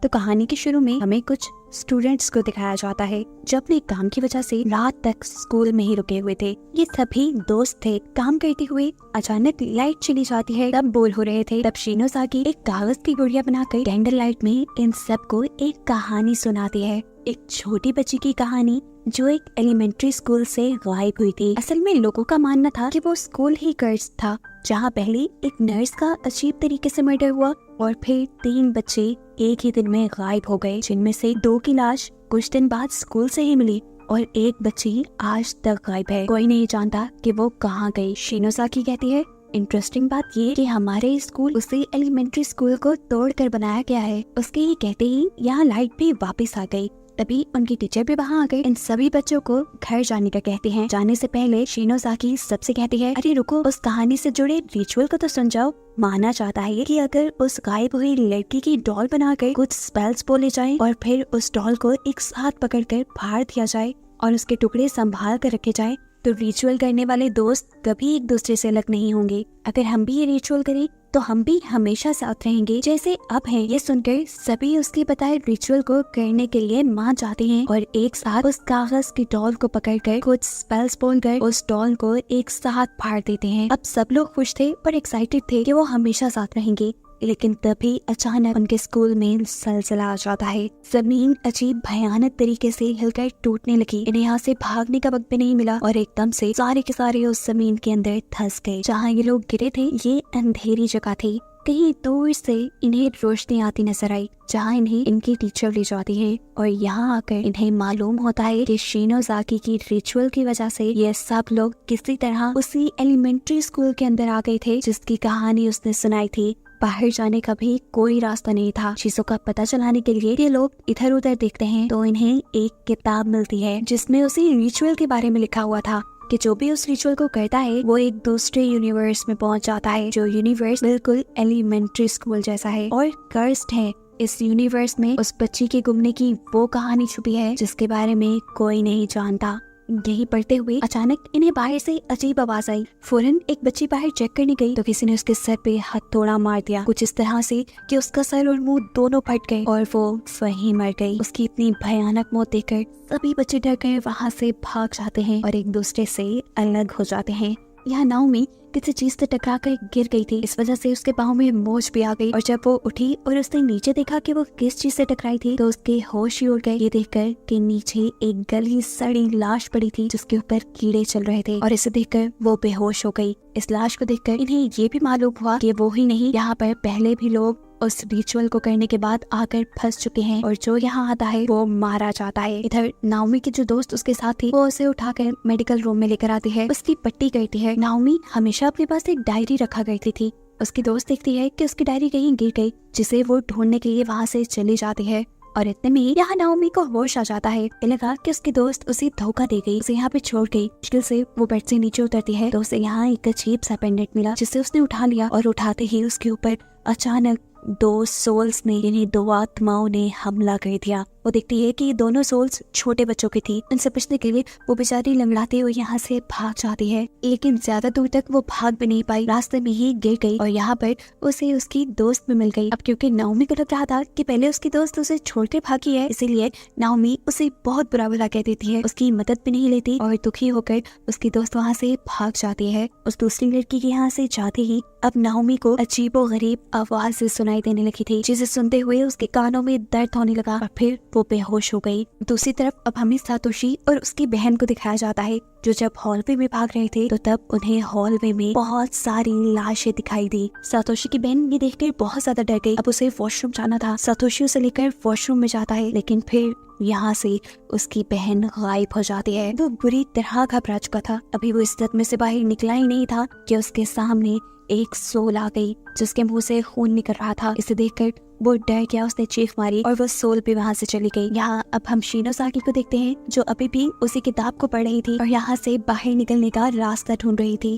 तो कहानी के शुरू में हमें कुछ स्टूडेंट्स को दिखाया जाता है जो अपने काम की वजह से रात तक स्कूल में ही रुके हुए थे। ये सभी दोस्त थे। काम करते हुए अचानक लाइट चली जाती है, तब बोर हो रहे थे। तब शिनोज़ाकी एक कागज की गुड़िया बनाकर कैंडल लाइट में इन सबको एक कहानी सुनाती है, एक छोटी बच्ची की कहानी जो एक एलिमेंट्री स्कूल से गायब हुई थी। असल में लोगों का मानना था कि वो स्कूल ही कर्स था, जहाँ पहले एक नर्स का अजीब तरीके से मर्डर हुआ और फिर 3 बच्चे एक ही दिन में गायब हो गए, जिनमें से 2 की लाश कुछ दिन बाद स्कूल से ही मिली और एक बच्ची आज तक गायब है। कोई नहीं जानता कि वो कहाँ गई। शिनोज़ाकी कहती है, इंटरेस्टिंग बात ये कि हमारे स्कूल उसी एलिमेंट्री स्कूल को तोड़कर बनाया गया है। उसके ये कहते ही यहाँ लाइट भी वापस आ गई। तभी उनकी टीचर भी वहाँ आ गए। इन सभी बच्चों को घर जाने का कहते हैं। जाने से पहले शिनोज़ाकी सबसे कहती है, अरे रुको, उस कहानी से जुड़े रिचुअल को तो सुन जाओ। माना जाता है कि अगर उस गायब हुई लड़की की डॉल बनाकर कुछ स्पेल्स बोले जाएं और फिर उस डॉल को एक साथ पकड़कर फाड़ दिया जाए और उसके टुकड़े संभाल कर रखे जाए तो रिचुअल करने वाले दोस्त कभी एक दूसरे से अलग नहीं होंगे। अगर हम भी ये रिचुअल करें तो हम भी हमेशा साथ रहेंगे जैसे अब है। ये सुनकर सभी उसके बताए रिचुअल को करने के लिए मान जाते हैं और एक साथ उस कागज की डॉल को पकड़कर कुछ स्पेल्स बोलकर उस डॉल को एक साथ फाड़ देते हैं। अब सब लोग खुश थे और एक्साइटेड थे कि वो हमेशा साथ रहेंगे। लेकिन तभी अचानक उनके स्कूल में ज़लज़ला आ जाता है। जमीन अजीब भयानक तरीके से हिलकर टूटने लगी। इन्हें यहाँ से भागने का वक्त भी नहीं मिला और एकदम से सारे के सारे उस जमीन के अंदर धंस गए। जहाँ ये लोग गिरे थे ये अंधेरी जगह थी। कहीं दूर से इन्हें रोशनी आती नजर आई, जहाँ इन्हें इनकी टीचर ले जाती है और यहाँ आकर इन्हें मालूम होता है कि शिनोज़ाकी की रिचुअल की वजह से ये सब लोग किसी तरह उसी एलिमेंट्री स्कूल के अंदर आ गए थे जिसकी कहानी उसने सुनाई थी। बाहर जाने का भी कोई रास्ता नहीं था। चीजों का पता चलाने के लिए ये लोग इधर उधर देखते हैं तो इन्हें एक किताब मिलती है जिसमें उसी रिचुअल के बारे में लिखा हुआ था कि जो भी उस रिचुअल को करता है वो एक दूसरे यूनिवर्स में पहुंच जाता है, जो यूनिवर्स बिल्कुल एलिमेंट्री स्कूल जैसा है और कर्स्ड है। इस यूनिवर्स में उस बच्ची के गुमने की वो कहानी छुपी है जिसके बारे में कोई नहीं जानता। यही पढ़ते हुए अचानक इन्हें बाहर से अजीब आवाज आई। फौरन एक बच्ची बाहर चेक करने गई तो किसी ने उसके सर पे हथौड़ा मार दिया, कुछ इस तरह से कि उसका सर और मुंह दोनों फट गए और वो वहीं मर गई। उसकी इतनी भयानक मौत देखकर सभी बच्चे डर कर वहाँ से भाग जाते हैं और एक दूसरे से अलग हो जाते हैं। यहाँ नाओमी किसी चीज से टकरा कर गिर गई थी, इस वजह से उसके पाँव में मोच भी आ गई और जब वो उठी और उसने नीचे देखा कि वो किस चीज से टकराई थी तो उसके होश ही उड़ गए। ये देखकर कि नीचे एक गली सड़ी लाश पड़ी थी जिसके ऊपर कीड़े चल रहे थे और इसे देखकर वो बेहोश हो गई। इस लाश को देखकर इन्हें ये भी मालूम हुआ कि वो ही नहीं, यहाँ पर पहले भी लोग उस रिचुअल को करने के बाद आकर फंस चुके हैं और जो यहाँ आता है वो मारा जाता है। इधर नाओमी की जो दोस्त उसके साथ थी वो उसे उठाकर मेडिकल रूम में लेकर आती है, उसकी पट्टी करती है। नाओमी हमेशा अपने पास एक डायरी रखा करती थी। उसकी दोस्त देखती है कि उसकी डायरी कहीं गिर गई, जिसे वो ढूंढने के लिए वहाँ से चली जाती है और इतने में यहाँ नाओमी को होश आ जाता है। लगा कि उसकी दोस्त उसे धोखा दे गई, उसे यहाँ पे छोड़ गई। मुश्किल से वो बेड से नीचे उतरती है तो उसे यहाँ एक अजीब सा पेंडेंट मिला जिसे उसने उठा लिया और उठाते ही उसके ऊपर अचानक 2 सोल्स ने, यानी 2 आत्माओं ने हमला कर दिया। वो देखती है कि ये दोनों सोल्स छोटे बच्चों की थी। उनसे बचने के लिए वो बेचारी लंगड़ाते हुए यहाँ से भाग जाती है, लेकिन ज्यादा दूर तक वो भाग भी नहीं पाई, रास्ते में ही गिर गई और यहाँ पर उसे उसकी दोस्त भी मिल गई। अब क्योंकि नाओमी को लग रहा था कि पहले उसकी दोस्त उसे छोड़कर भागी है, इसीलिए नाओमी उसे बहुत बुरा भला कह देती है, उसकी मदद भी नहीं लेती और दुखी होकर उसकी दोस्त वहाँ से भाग जाती है। उस दूसरी लड़की के यहाँ से जाते ही अब नाओमी को अजीबो गरीब आवाज़ सुनाई देने लगी थी, जिसे सुनते हुए उसके कानों में दर्द होने लगा और फिर वो बेहोश हो गई। दूसरी तरफ अब हमें सातोशी और उसकी बहन को दिखाया जाता है जो जब हॉलवे में भाग रहे थे तो तब उन्हें हॉलवे में बहुत सारी लाशें दिखाई दी। सातोशी की बहन ये देखकर बहुत ज्यादा डर गई। अब उसे वॉशरूम जाना था। सातोशी उसे लेकर वॉशरूम में जाता है, लेकिन फिर यहाँ से उसकी बहन गायब हो जाती है। वो बुरी तरह घबरा चुका था। अभी वो इस सदमे से बाहर निकला ही नहीं था कि उसके सामने एक सोल आ गई जिसके मुंह से खून निकल रहा था। इसे देखकर वो डर गया, उसने चीख मारी और वो सोल भी वहाँ से चली गई। यहाँ अब हम शिनोज़ाकी को देखते हैं जो अभी भी उसी किताब को पढ़ रही थी और यहाँ से बाहर निकलने का रास्ता ढूंढ रही थी।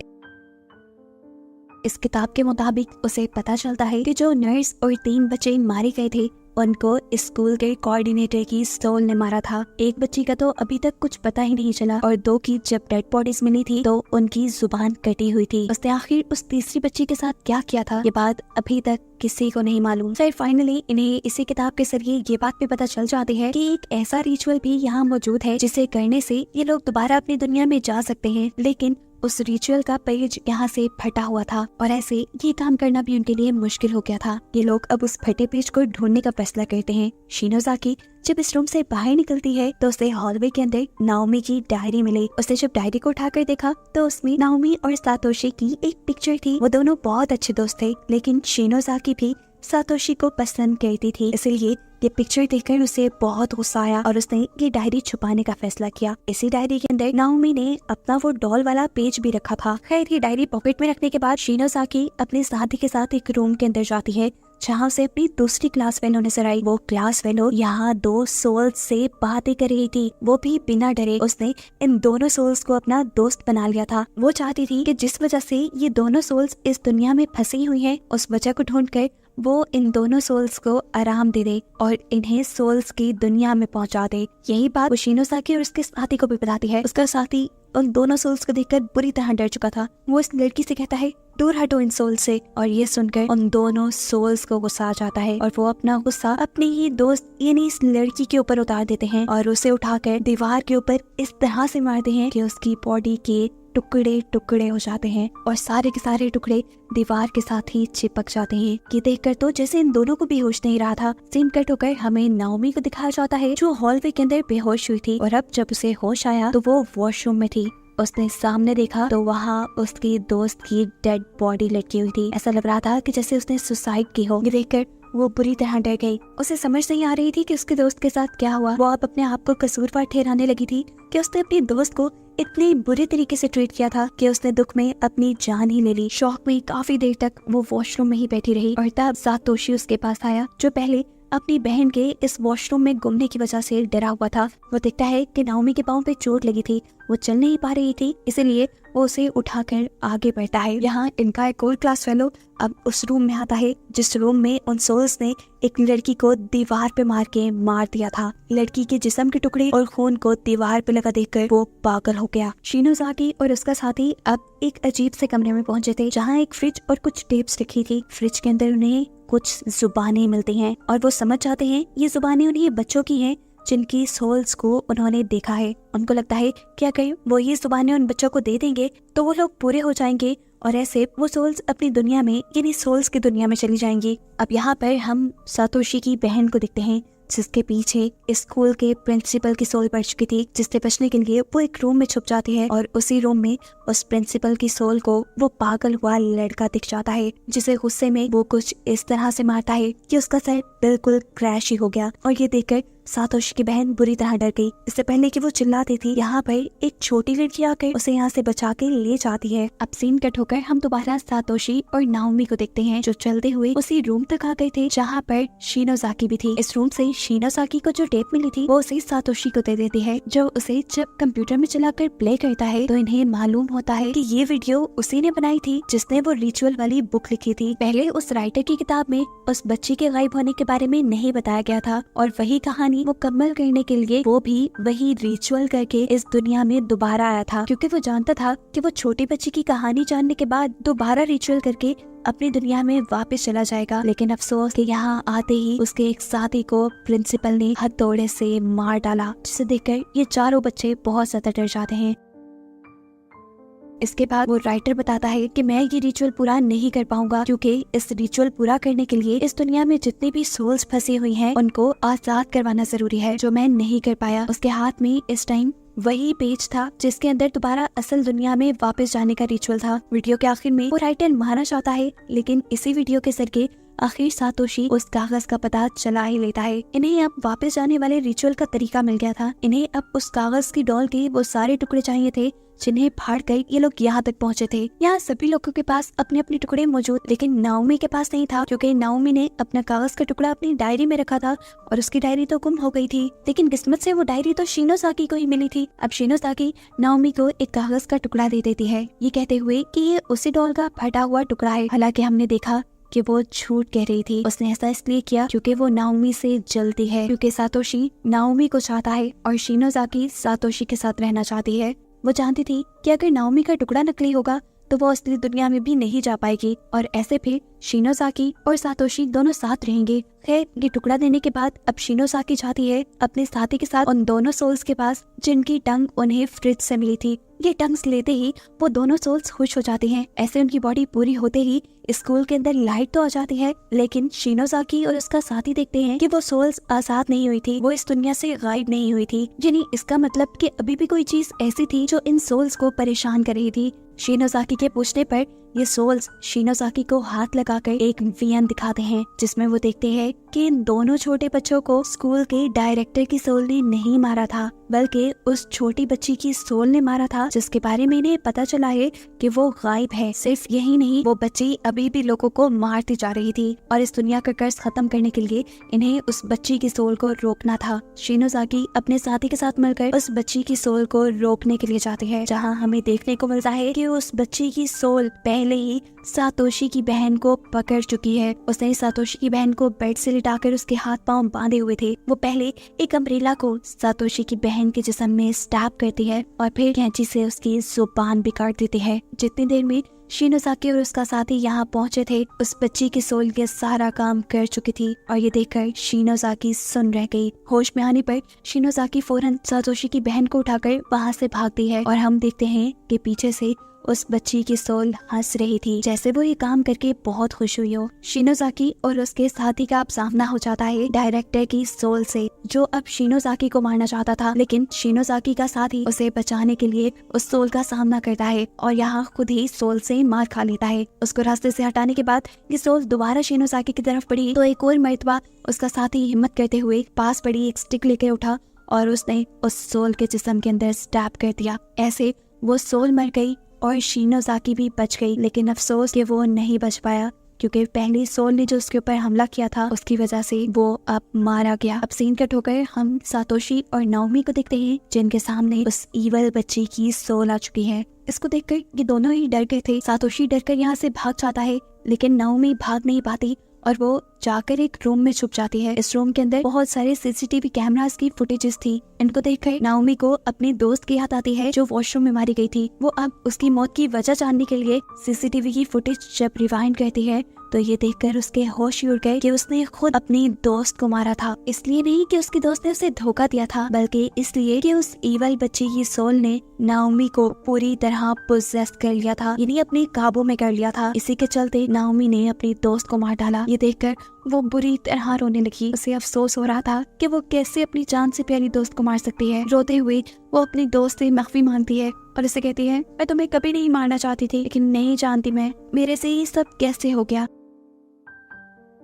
इस किताब के मुताबिक उसे पता चलता है कि जो नर्स और 3 बच्चे मारे गए थे उनको स्कूल के कोऑर्डिनेटर की सोल ने मारा था। एक बच्ची का तो अभी तक कुछ पता ही नहीं चला और 2 की जब डेड बॉडीज मिली थी तो उनकी जुबान कटी हुई थी। उसने आखिर उस तीसरी बच्ची के साथ क्या किया था, ये बात अभी तक किसी को नहीं मालूम। फिर फाइनली इन्हें इसी किताब के जरिए ये बात भी पता चल जाती है कि एक ऐसा रिचुअल भी यहाँ मौजूद है जिसे करने से ये लोग दोबारा अपनी दुनिया में जा सकते हैं, लेकिन उस रिचुअल का पेज यहाँ से फटा हुआ था और ऐसे ये काम करना भी उनके लिए मुश्किल हो गया था। ये लोग अब उस फटे पेज को ढूंढने का फैसला करते हैं। शिनोज़ाकी जब इस रूम से बाहर निकलती है तो उसे हॉलवे के अंदर नाओमी की डायरी मिली। उसने जब डायरी को उठाकर देखा तो उसमें नाओमी और सातोशी की एक पिक्चर थी। वो दोनों बहुत अच्छे दोस्त थे, लेकिन शिनोज़ाकी भी सातोशी को पसंद करती थी, इसलिए ये पिक्चर देखकर उसे बहुत गुस्सा आया और उसने ये डायरी छुपाने का फैसला किया। इसी डायरी के अंदर नाओमी ने अपना वो डॉल वाला पेज भी रखा था। खैर ये डायरी पॉकेट में रखने के बाद शिनोज़ाकी अपने साथी के साथ एक रूम के अंदर जाती है जहाँ से अपनी दूसरी क्लास फेलो नजर आई। वो क्लास फेलो यहाँ 2 सोल्स से बातें कर रही थी, वो भी बिना डरे। उसने इन दोनों सोल्स को अपना दोस्त बना लिया था। वो चाहती थी कि जिस वजह से ये दोनों सोल्स इस दुनिया में फंसी हुई हैं, उस वजह को ढूंढकर वो इन दोनों सोल्स को आराम दे दे और इन्हें सोल्स की दुनिया में पहुंचा दे। यही बात वो शिनोज़ाकी और उसके साथी को भी बताती है। उसका साथी उन दोनों सोल्स को देखकर बुरी तरह डर चुका था। वो इस लड़की से कहता है दूर हटो इन सोल से, और ये सुनकर उन दोनों सोल्स को गुस्सा आ जाता है और वो अपना गुस्सा अपने ही दोस्त यानी इस लड़की के ऊपर उतार देते हैं और उसे उठाकर दीवार के ऊपर इस तरह से मारते हैं कि उसकी बॉडी के टुकड़े टुकड़े हो जाते हैं और सारे के सारे टुकड़े दीवार के साथ ही चिपक जाते हैं। ये देखकर तो जैसे इन दोनों को भी होश नहीं रहा था। सीन कट होकर हमें नाओमी को दिखाया जाता है जो हॉलवे के अंदर बेहोश हुई थी और अब जब उसे होश आया तो वो वॉशरूम में थी। उसने सामने देखा तो वहाँ उसकी दोस्त की डेड बॉडी लटकी हुई थी। ऐसा लग रहा था कि जैसे उसने सुसाइड की हो। ये देखकर वो बुरी तरह डर गई। उसे समझ नहीं आ रही थी कि उसके दोस्त के साथ क्या हुआ। वो अब अपने आप को कसूरवार ठहराने लगी थी कि उसने अपनी दोस्त को इतनी बुरी तरीके से ट्रीट किया था कि उसने दुख में अपनी जान ही ले ली। शौक में काफी देर तक वो वॉशरूम में ही बैठी रही और तब सातोशी उसके पास आया जो पहले अपनी बहन के इस वॉशरूम में गुमने की वजह से डरा हुआ था। वो देखता है कि नाओमी के पाँव पे चोट लगी थी, वो चल नहीं पा रही थी, इसलिए वो उसे उठाकर आगे बढ़ता है। यहाँ इनका एक और क्लास फेलो अब उस रूम में आता है जिस रूम में उन सोल्स ने एक लड़की को दीवार पे मार के मार दिया था। लड़की के जिस्म के टुकड़े और खून को दीवार पे लगा देखकर वो पागल हो गया। शिनोज़ाकी और उसका साथी अब एक अजीब से कमरे में पहुंचे थे जहाँ एक फ्रिज और कुछ टेप्स रखी थी। फ्रिज के अंदर उन्हें कुछ जुबानें मिलती हैं और वो समझ जाते हैं ये जुबानें उन्हीं बच्चों की हैं जिनकी सोल्स को उन्होंने देखा है। उनको लगता है कि अगर वो ये जुबानें उन बच्चों को दे देंगे तो वो लोग पूरे हो जाएंगे और ऐसे वो सोल्स अपनी दुनिया में यानी सोल्स की दुनिया में चली जाएंगी। अब यहाँ पर हम सातोशी की बहन को देखते हैं जिसके पीछे स्कूल के प्रिंसिपल की सोल पड़ चुकी थी, जिससे बचने के लिए वो एक रूम में छुप जाती है और उसी रूम में उस प्रिंसिपल की सोल को वो पागल हुआ लड़का दिख जाता है, जिसे गुस्से में वो कुछ इस तरह से मारता है कि उसका सर बिल्कुल क्रैश ही हो गया। और ये देखकर सातोशी की बहन बुरी तरह डर गई। इससे पहले कि वो चिल्लाती थी यहाँ पर एक छोटी लड़की आकर उसे यहाँ से बचा के ले जाती है। अब सीन कट होकर हम दोबारा सातोशी और नाओमी को देखते हैं जो चलते हुए उसी रूम तक आ गए थे जहाँ पर शिनोज़ाकी भी थी। इस रूम से शिनोज़ाकी को जो टेप मिली थी वो उसे सातोशी को दे देती है, जो उसे जब कंप्यूटर में चलाकर प्ले करता है तो इन्हें मालूम होता है कि ये वीडियो उसी ने बनाई थी जिसने वो रिचुअल वाली बुक लिखी थी। पहले उस राइटर की किताब में उस बच्ची के गायब होने के बारे में नहीं बताया गया था और वही कहानी मुकम्मल करने के लिए वो भी वही रिचुअल करके इस दुनिया में दोबारा आया था, क्योंकि वो जानता था कि वो छोटी बच्ची की कहानी जानने के बाद दोबारा रिचुअल करके अपनी दुनिया में वापस चला जाएगा। लेकिन अफसोस कि यहाँ आते ही उसके एक साथी को प्रिंसिपल ने हथौड़े से मार डाला, जिसे देखकर ये चारों बच्चे बहुत ज्यादा डर जाते हैं। इसके बाद वो राइटर बताता है कि मैं ये रिचुअल पूरा नहीं कर पाऊंगा क्योंकि इस रिचुअल पूरा करने के लिए इस दुनिया में जितनी भी सोल्स फंसी हुई हैं उनको आजाद करवाना जरूरी है, जो मैं नहीं कर पाया। उसके हाथ में इस टाइम वही पेज था जिसके अंदर दोबारा असल दुनिया में वापस जाने का रिचुअल था। वीडियो के आखिर में वो राइटर मारना चाहता है, लेकिन इसी वीडियो के जरिए आखिर सातोशी उस कागज का पता चला ही लेता है। इन्हें अब वापस जाने वाले रिचुअल का तरीका मिल गया था। इन्हें अब उस कागज की डॉल के वो सारे टुकड़े चाहिए थे जिन्हें फाड़ कर ये लोग यहाँ तक पहुँचे थे। यहाँ सभी लोगों के पास अपने अपने टुकड़े मौजूद, लेकिन नाओमी के पास नहीं था क्योंकि नाओमी ने अपना कागज का टुकड़ा अपनी डायरी में रखा था और उसकी डायरी तो गुम हो गई थी। लेकिन किस्मत से वो डायरी तो शिनोज़ाकी को ही मिली थी। अब शिनोज़ाकी नाओमी को एक कागज का टुकड़ा दे देती है, ये कहते हुए कि ये उसी डॉल का फटा हुआ टुकड़ा है। हालांकि हमने देखा कि वो झूठ कह रही थी। उसने ऐसा इसलिए किया क्योंकि वो नाओमी से जलती है, क्योंकि सातोशी नाओमी को चाहता है और शिनोज़ाकी सातोशी के साथ रहना चाहती है। वो जानती थी कि अगर नाओमी का टुकड़ा नकली होगा तो वो असली दुनिया में भी नहीं जा पाएगी और ऐसे फिर शिनोज़ाकी और सातोशी दोनों साथ रहेंगे। खैर, ये टुकड़ा देने के बाद अब शिनोज़ाकी चाहती है अपने साथी के साथ उन दोनों सोल्स के पास जिनकी टंग उन्हें फ्रिज से मिली थी। ये टंग्स लेते ही वो दोनों सोल्स खुश हो जाती हैं। ऐसे उनकी बॉडी पूरी होते ही स्कूल के अंदर लाइट तो आ जाती है, लेकिन शिनोज़ाकी और उसका साथी देखते हैं कि वो सोल्स आजाद नहीं हुई थी, वो इस दुनिया से गायब नहीं हुई थी। यानी इसका मतलब कि अभी भी कोई चीज ऐसी थी जो इन सोल्स को परेशान कर रही थी। शिनोज़ाकी के पूछने पर ये सोल्स शिनोज़ाकी को हाथ लगाकर एक वीएन दिखाते हैं, जिसमें वो देखते हैं कि इन दोनों छोटे बच्चों को स्कूल के डायरेक्टर की सोल ने नहीं मारा था, बल्कि उस छोटी बच्ची की सोल ने मारा था, जिसके बारे में इन्हें पता चला है कि वो गायब है। सिर्फ यही नहीं, वो बच्ची अभी भी लोगों को मारती जा रही थी और इस दुनिया का कर्ज खत्म करने के लिए इन्हें उस बच्ची की सोल को रोकना था। शिनोज़ाकी अपने साथी के साथ मिलकर उस बच्ची की सोल को रोकने के लिए जाती है, जहाँ हमें देखने को मिलता है कि उस बच्ची की सोल पहले ही सातोशी की बहन को पकड़ चुकी है। उसने सातोशी की बहन को बेड से लिटाकर उसके हाथ पांव बांधे हुए थे। वो पहले एक अम्ब्रेला को सातोशी की बहन के जिस्म में स्टैब करती है और फिर कैंची से उसकी जुबान भी काट देती है। जितनी देर में शिनोज़ाकी और उसका साथी यहाँ पहुँचे थे, उस बच्ची की सोल ये सारा काम कर चुकी थी और ये देखकर शिनोज़ाकी सुन रह गई। होश में आने पर शिनोज़ाकी फौरन सातोशी की बहन को उठाकर वहाँ से भागती है और हम देखते हैं कि पीछे से उस बच्ची की सोल हंस रही थी, जैसे वो ये काम करके बहुत खुश हुई हो। शिनोज़ाकी और उसके साथी का अब सामना हो जाता है डायरेक्टर की सोल से, जो अब शिनोज़ाकी को मारना चाहता था, लेकिन शिनोज़ाकी का साथी उसे बचाने के लिए उस सोल का सामना करता है और यहाँ खुद ही सोल से मार खा लेता है। उसको रास्ते से हटाने के बाद ये सोल दोबारा शिनोज़ाकी की तरफ बढ़ी तो एक और मर्तबा उसका साथी हिम्मत करते हुए पास पड़ी एक स्टिक लेकर उठा और उसने उस सोल के जिस्म के अंदर स्टैब कर दिया। ऐसे वो सोल मर गई और शिनोज़ाकी भी बच गई, लेकिन अफसोस कि वो नहीं बच पाया क्योंकि पहली सोल ने जो उसके ऊपर हमला किया था उसकी वजह से वो अब मारा गया। अब सीन कट होकर हम सातोशी और नाओमी को देखते हैं, जिनके सामने उस ईवल बच्ची की सोल आ चुकी है। इसको देखकर ये दोनों ही डर गए थे। सातोशी डरकर यहाँ से भाग जाता है, लेकिन नाओमी भाग नहीं पाती और वो जाकर एक रूम में छुप जाती है। इस रूम के अंदर बहुत सारे सीसीटीवी कैमरास की फुटेजेस थी। इनको देखकर नाओमी को अपने दोस्त की याद आती है जो वॉशरूम में मारी गई थी। वो अब उसकी मौत की वजह जानने के लिए सीसीटीवी की फुटेज जब रिवाइंड करती है तो ये देखकर उसके होश ही उड़ गए कि उसने खुद अपनी दोस्त को मारा था। इसलिए नहीं कि उसकी दोस्त ने उसे धोखा दिया था, बल्कि इसलिए कि उस ईवल बच्ची की सोल ने नाओमी को पूरी तरह पोजेस कर लिया था, यानी अपने काबू में कर लिया था। इसी के चलते नाओमी ने अपनी दोस्त को मार डाला। ये देखकर वो बुरी तरह रोने लगी। उसे अफसोस हो रहा था कि वो कैसे अपनी जान से प्यारी दोस्त को मार सकती है। रोते हुए वो अपनी दोस्त से माफी मांगती है और उसे कहती है, मैं तुम्हें कभी नहीं मारना चाहती थी, लेकिन नहीं जानती मैं मेरे से ये सब कैसे हो गया।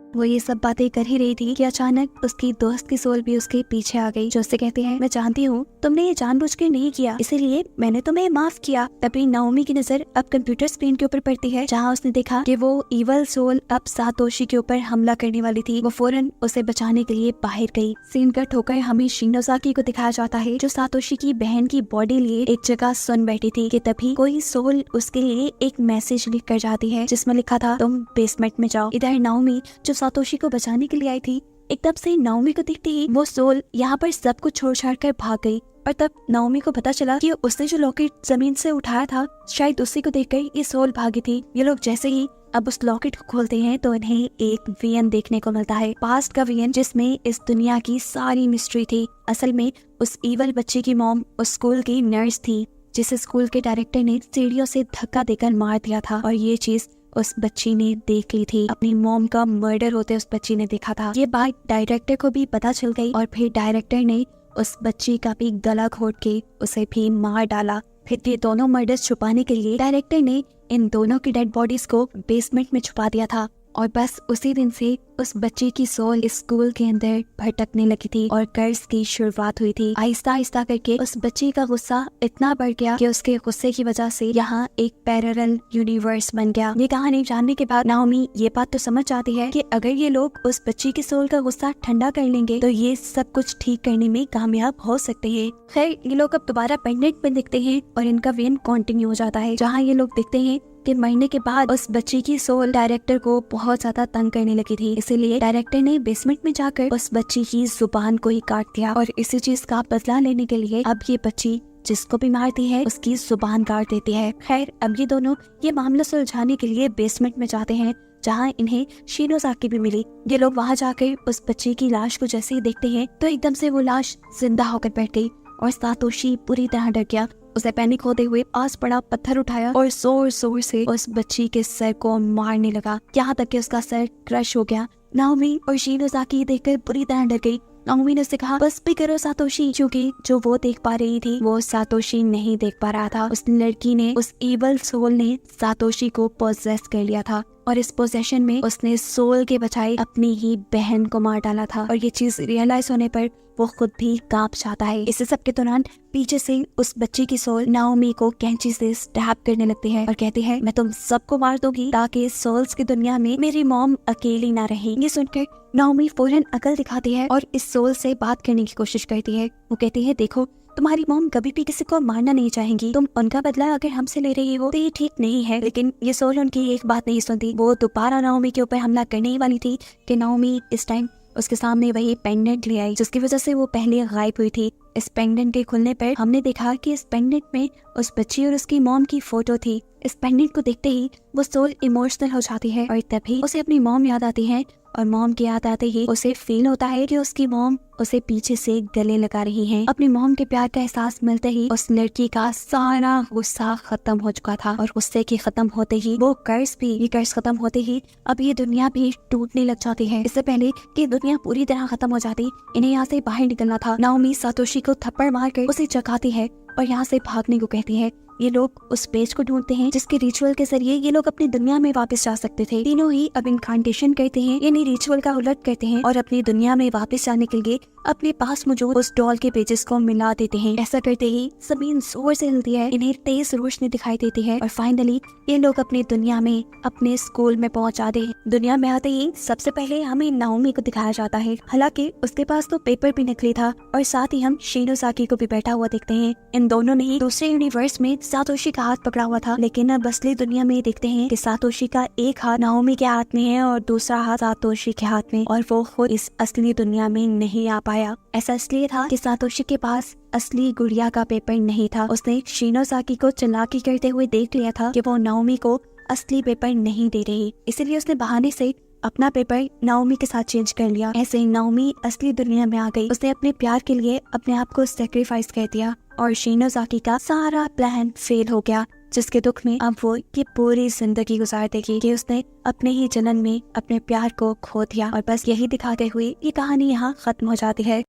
वो ये सब बातें कर ही रही थी कि अचानक उसकी दोस्त की सोल भी उसके पीछे आ गई, जो उससे कहती है, मैं जानती हूँ तुमने ये जानबूझकर नहीं किया, इसीलिए मैंने तुम्हें माफ किया। तभी नाओमी की नजर अब कंप्यूटर स्क्रीन के ऊपर पड़ती है, जहाँ उसने देखा कि वो ईवल सोल अब सातोशी के ऊपर हमला करने वाली थी। वो फौरन उसे बचाने के लिए बाहर गई। सीन कट होकर हमें शिनोज़ाकी को दिखाया जाता है, जो सातोशी की बहन की बॉडी लिए एक जगह सुन बैठी थी कि तभी कोई सोल उसके लिए एक मैसेज लिख कर जाती है, जिसमें लिखा था, तुम बेसमेंट में जाओ। इधर नाओमी जो सातोशी को बचाने के लिए आई थी, एकदम से नाओमी को देखते ही वो सोल यहाँ पर सब कुछ छोड़ छाड़ कर भाग गई। और तब नाओमी को पता चला कि उसने जो लॉकेट जमीन से उठाया था, शायद उसी को देखकर ये सोल भागी थी। ये लोग जैसे ही अब उस लॉकेट को खोलते हैं तो इन्हें एक वीएन देखने को मिलता है, पास्ट का वीएन, जिसमें इस दुनिया की सारी मिस्ट्री थी। असल में उस ईवल बच्चे की मॉम उस स्कूल की नर्स थी, जिसे स्कूल के डायरेक्टर ने सीढ़ियों से धक्का देकर मार दिया था और ये चीज उस बच्ची ने देख ली थी। अपनी मॉम का मर्डर होते उस बच्ची ने देखा था। ये बात डायरेक्टर को भी पता चल गई और फिर डायरेक्टर ने उस बच्ची का भी गला घोट के उसे भी मार डाला। फिर ये दोनों मर्डर्स छुपाने के लिए डायरेक्टर ने इन दोनों की डेड बॉडीज को बेसमेंट में छुपा दिया था और बस उसी दिन से उस बच्ची की सोल इस स्कूल के अंदर भटकने लगी थी और कर्ज की शुरुआत हुई थी। आहिस्ता आहिस्ता करके उस बच्ची का गुस्सा इतना बढ़ गया कि उसके गुस्से की वजह से यहाँ एक पैरेलल यूनिवर्स बन गया। ये कहानी जानने के बाद नाओमी ये बात तो समझ जाती है कि अगर ये लोग उस बच्ची की सोल का गुस्सा ठंडा कर लेंगे तो ये सब कुछ ठीक करने में कामयाब हो सकते हैं। खैर, ये लोग अब दोबारा पेंडेंट में दिखते हैं और इनका वेन कंटिन्यू हो जाता है, जहाँ ये लोग देखते हैं के मरने के बाद उस बच्ची की सोल डायरेक्टर को बहुत ज्यादा तंग करने लगी थी, इसीलिए डायरेक्टर ने बेसमेंट में जाकर उस बच्ची की जुबान को ही काट दिया और इसी चीज का बदला लेने के लिए अब ये बच्ची जिसको भी मारती है उसकी जुबान काट देती है। खैर, अब ये दोनों ये मामला सुलझाने के लिए बेसमेंट में जाते हैं, जहाँ इन्हें शिनोज़ाकी भी मिली। ये लोग वहाँ जाकर उस बच्ची की लाश को जैसे ही देखते हैं तो एकदम से वो लाश जिंदा होकर बैठ गई और सातोशी पूरी तरह डर गया। उसे पैनिक होते हुए पास पड़ा पत्थर उठाया और जोर जोर से उस बच्ची के सर को मारने लगा, यहाँ तक कि उसका सर क्रश हो गया। नाओमी और शिनोज़ाकी देखकर पूरी तरह डर गई। नाओमी ने उससे कहा, बस भी करो सातोशी, क्योंकि जो वो देख पा रही थी वो सातोशी नहीं देख पा रहा था। उस लड़की ने, उस इवल सोल ने सातोशी को पोजेस कर लिया था और इस पोजेशन में उसने सोल के बजाय अपनी ही बहन को मार डाला था और ये चीज रियलाइज होने पर वो खुद भी कांप जाता है। इस सब के दौरान पीछे से उस बच्ची की सोल नाओमी को कैंची से स्टैब करने लगती है और कहती है, मैं तुम सबको मार दूंगी ताकि सोल्स की दुनिया में मेरी मॉम अकेली ना रहे। ये सुनकर नाओमी फौरन अकल दिखाती है और इस सोल से बात करने की कोशिश करती है। वो कहती है, देखो तुम्हारी मॉम कभी भी किसी को मारना नहीं चाहेंगी, तुम उनका बदला अगर हमसे ले रही हो तो ये ठीक नहीं है। लेकिन ये सोल उनकी एक बात नहीं सुनती। वो दोबारा नाओमी के ऊपर हमला करने ही वाली थी कि नाओमी इस टाइम उसके सामने वही पेंडेंट ले आई जिसकी वजह से वो पहले गायब हुई थी। इस पेंडेंट के खुलने पर हमने देखा कि इस पेंडेंट में उस बच्ची और उसकी मॉम की फोटो थी। इस पेंडेंट को देखते ही वो सोल इमोशनल हो जाती है और तभी उसे अपनी मॉम याद आती है और मॉम की याद आते ही उसे फील होता है कि उसकी मॉम उसे पीछे से गले लगा रही हैं। अपनी मॉम के प्यार का एहसास मिलते ही उस लड़की का सारा गुस्सा खत्म हो चुका था और गुस्से के खत्म होते ही वो कर्ज खत्म होते ही अब ये दुनिया भी टूटने लग जाती है। इससे पहले कि दुनिया पूरी तरह खत्म हो जाती, इन्हें यहाँ से बाहर निकलना था। नाओमी सातोशी को थप्पड़ मारकर उसे जगाती है और यहाँ से भागने को कहती है। ये लोग उस पेज को ढूंढते हैं जिसके रिचुअल के जरिए ये लोग अपनी दुनिया में वापस जा सकते थे। तीनों ही अब इनकांटेशन करते हैं, यानी रिचुअल का उलट करते हैं और अपनी दुनिया में वापस जाने के लिए अपने पास मौजूद उस डॉल के पेजेस को मिला देते हैं। ऐसा करते ही जमीन जोर से हिलती है, इन्हें तेज रोशनी दिखाई देती है और फाइनली ये लोग अपनी दुनिया में, अपने स्कूल में पहुंच जाते हैं। दुनिया में आते ही सबसे पहले हमें नाओमी को दिखाया जाता है। हालांकि उसके पास तो पेपर भी नकली था और साथ ही हम शिनोज़ाकी को भी बैठा हुआ देखते हैं। इन दोनों ने ही दूसरे यूनिवर्स में सातोशी का हाथ पकड़ा हुआ था, लेकिन अब असली दुनिया में देखते हैं कि सातोशी का एक हाथ नाओमी के हाथ में है और दूसरा हाथ सातोशी के हाथ में, और वो खुद इस असली दुनिया में नहीं आ पाया। ऐसा इसलिए था कि सातोशी के पास असली गुड़िया का पेपर नहीं था। उसने शिनोज़ाकी को चालाकी करते हुए देख लिया था कि वो नाओमी को असली पेपर नहीं दे रही, इसलिए उसने बहाने से अपना पेपर नाओमी के साथ चेंज कर लिया। ऐसे ही नाओमी असली दुनिया में आ गई। उसने अपने प्यार के लिए अपने आप को सैक्रिफाइस कर दिया और शिनोज़ाकी का सारा प्लान फेल हो गया, जिसके दुख में अब वो ये पूरी जिंदगी गुजार देगी कि उसने अपने ही जन्म में अपने प्यार को खो दिया। और बस यही दिखाते हुए ये कहानी यहाँ खत्म हो जाती है।